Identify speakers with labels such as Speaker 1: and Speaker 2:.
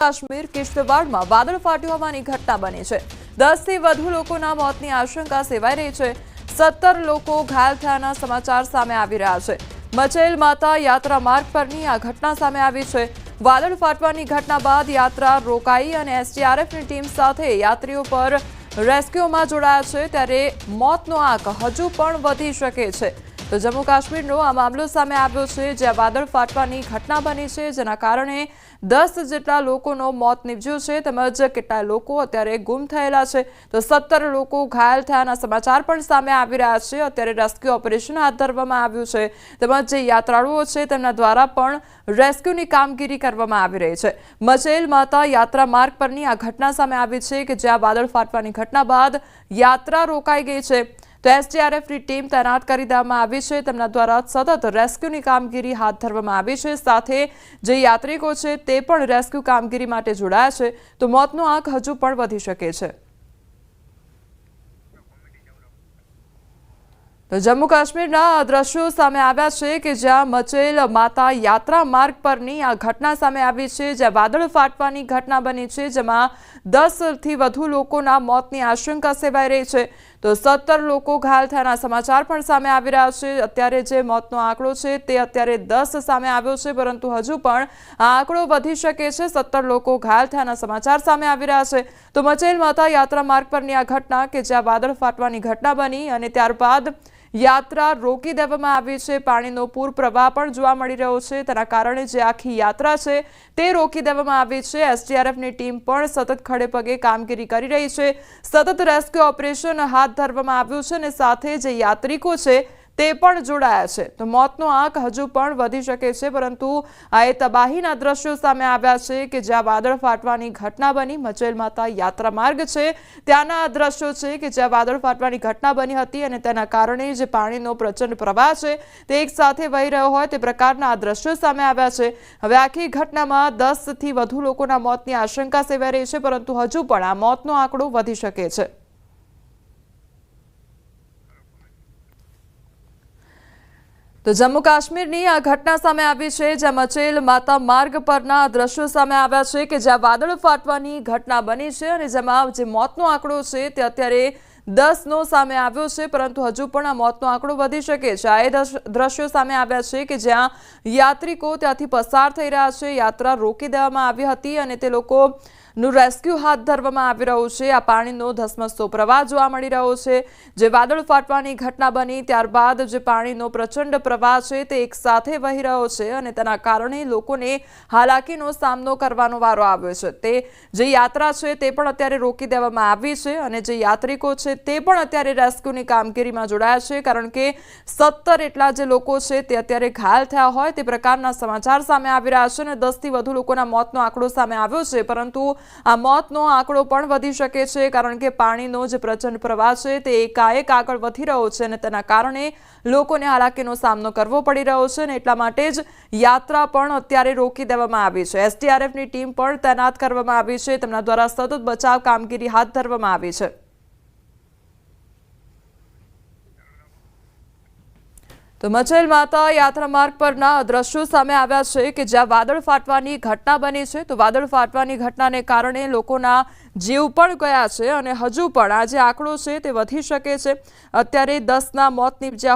Speaker 1: કાશ્મીર કિશ્તવાડમાં વાદળ ફાટ્યું હોવાની ઘટના બની છે। 10 થી વધુ લોકોના મોતની આશંકા સેવાઈ રહી છે। 17 લોકો ઘાયલ થયાના સમાચાર સામે આવી રહ્યા છે। મચેલ માતા યાત્રા માર્ગ પરની આ ઘટના સામે આવી છે। વાદળ ફાટવાની ઘટના બાદ યાત્રા રોકાઈ અને એસડીઆરએફની ટીમ સાથે યાત્રીઓ પર રેસ્ક્યુમાં જોડાયા છે, ત્યારે મોતનો આંક હજુ પણ વધી શકે છે। તો જમ્મુ કાશ્મીરનો આ મામલો સામે આવ્યો છે, જ્યાં વાદળ ફાટવાની ઘટના બની છે, જેના કારણે 10 જેટલા લોકોનો મોત નીપજ્યું છે, તેમજ કેટલાય લોકો અત્યારે ગુમ થયેલા છે। તો 17 લોકો ઘાયલ થયાના સમાચાર પણ સામે આવી રહ્યા છે। અત્યારે રેસ્ક્યુ ઓપરેશન હાથ ધરવામાં આવ્યું છે, તેમજ જે યાત્રાળુઓ છે તેમના દ્વારા પણ રેસ્ક્યુની કામગીરી કરવામાં આવી રહી છે। મચેલ માતા યાત્રા માર્ગ પરની આ ઘટના સામે આવી છે કે જ્યાં વાદળ ફાટવાની ઘટના બાદ યાત્રા રોકાઈ ગઈ છે। તો એસડીઆરએફની ટીમ તૈનાત કરી દેવામાં આવી છે। તેમના દ્વારા સતત રેસ્ક્યુની કામગીરી હાથ ધરવામાં આવી છે। સાથે જે યાત્રિકો છે તે પણ રેસ્ક્યુ કામગીરી માટે જોડાયા છે। તો મોતનો આંક હજુ પણ વધી શકે છે। તો જમ્મુ કાશ્મીરના દ્રશ્યો સામે આવ્યા છે કે જ્યાં મચેલ માતા યાત્રા માર્ગ પરની આ ઘટના સામે આવી છે, જ્યાં વાદળ ફાટવાની ઘટના બની છે, જેમાં 10 થી વધુ લોકોના મોતની આશંકા સેવાઈ રહી છે। તો 17 લોકો ઘાયલ થયાના સમાચાર પણ સામે આવી રહ્યા છે। અત્યારે જે મોતનો આંકડો છે તે અત્યારે 10 સામે આવ્યો છે, પરંતુ હજુ પણ આ આંકડો વધી શકે છે। 17 લોકો ઘાયલ થયાના સમાચાર સામે આવી રહ્યા છે। તો મચેલ માતા યાત્રા માર્ગ પરની આ ઘટના કે જ્યાં વાદળ ફાટવાની ઘટના બની અને ત્યારબાદ યાત્રા રોકી દેવામાં આવી છે। પાણીનો પૂર પ્રવાહ પણ જોવા મળી રહ્યો છે, તેના કારણે જે આખી યાત્રા છે તે રોકી દેવામાં આવી છે। એસડીઆરએફની ટીમ પણ સતત ખડે પગે કામગીરી કરી રહી છે। સતત રેસ્ક્યુ ઓપરેશન હાથ ધરવામાં આવ્યું છે અને સાથે જે યાત્રિકો છે તે પણ જોડાયા છે। તો મોતનો આંક હજુ પણ વધી શકે છે, પરંતુ આ એ તબાહીના દ્રશ્યો સામે આવ્યા છે કે જ્યાં વાદળ ફાટવાની ઘટના બની। મચેલ માતા યાત્રા માર્ગ છે ત્યાંના આ દ્રશ્યો છે કે જ્યાં વાદળ ફાટવાની ઘટના બની હતી અને તેના કારણે જે પાણીનો પ્રચંડ પ્રવાહ છે તે એક સાથે વહી રહ્યો હોય તે પ્રકારના આ દ્રશ્યો સામે આવ્યા છે। હવે આખી ઘટનામાં 10 થી વધુ લોકોના મોતની આશંકા સેવાઈ રહી છે, પરંતુ હજુ પણ આ મોતનો આંકડો વધી શકે છે। તો જમ્મુ કાશ્મીરની આ ઘટના સામે આવી છે, જ્યાં મચેલ માતા માર્ગ પરના દ્રશ્યો સામે આવ્યા છે કે જ્યાં વાદળ ફાટવાની ઘટના બની છે અને જેમાં જે મોતનો આંકડો છે તે અત્યારે 10નો સામે આવ્યો છે, પરંતુ હજુ પણ આ મોતનો આંકડો વધી શકે છે। આ એ દ્રશ્યો સામે આવ્યા છે કે જ્યાં યાત્રિકો ત્યાંથી પસાર થઈ રહ્યા છે। યાત્રા રોકી દેવામાં આવી હતી અને તે લોકોનું રેસ્ક્યુ હાથ ધરવામાં આવી રહ્યું છે। આ પાણીનો ધસમસતો પ્રવાહ જોવા મળી રહ્યો છે। જે વાદળ ફાટવાની ઘટના બની ત્યારબાદ જે પાણીનો પ્રચંડ પ્રવાહ છે તે એક સાથે વહી રહ્યો છે અને તેના કારણે લોકોને હાલાકીનો સામનો કરવાનો વારો આવ્યો છે। તે જે યાત્રા છે તે પણ અત્યારે રોકી દેવામાં આવી છે અને જે યાત્રિકો છે તે પણ અત્યારે રેસ્ક્યુની કામગીરીમાં જોડાયા છે, કારણ કે 17 એટલા જે લોકો છે તે અત્યારે ઘાયલ થયા હોય તે પ્રકારના સમાચાર સામે આવી રહ્યા છે અને 10 થી વધુ લોકોના મોતનો આંકડો સામે આવ્યો છે, પરંતુ આ મોતનો આંકડો પણ વધી શકે છે, કારણ કે પાણીનો જે પ્રચંડ પ્રવાહ છે તે એકાએક આગળ વધી રહ્યો છે અને તેના કારણે લોકોને હાલાકીનો સામનો કરવો પડી રહ્યો છે અને એટલા માટે જ યાત્રા પણ અત્યારે રોકી દેવામાં આવી છે। એસડીઆરએફની ટીમ પણ તૈનાત કરવામાં આવી છે। તેમના દ્વારા સતત બચાવ કામગીરી હાથ ધરવામાં આવી છે। તો મચેલ માતા યાત્રા માર્ગ પરના દ્રશ્યો સામે આવ્યા છે કે જ્યાં વાદળ ફાટવાની ઘટના બની છે। તો વાદળ ફાટવાની ઘટનાને કારણે લોકોના જીવ પણ ગયા છે અને હજુ પણ આ જે આંકડો છે તે વધી શકે છે। અત્યારે 10ના મોત નીપજ્યા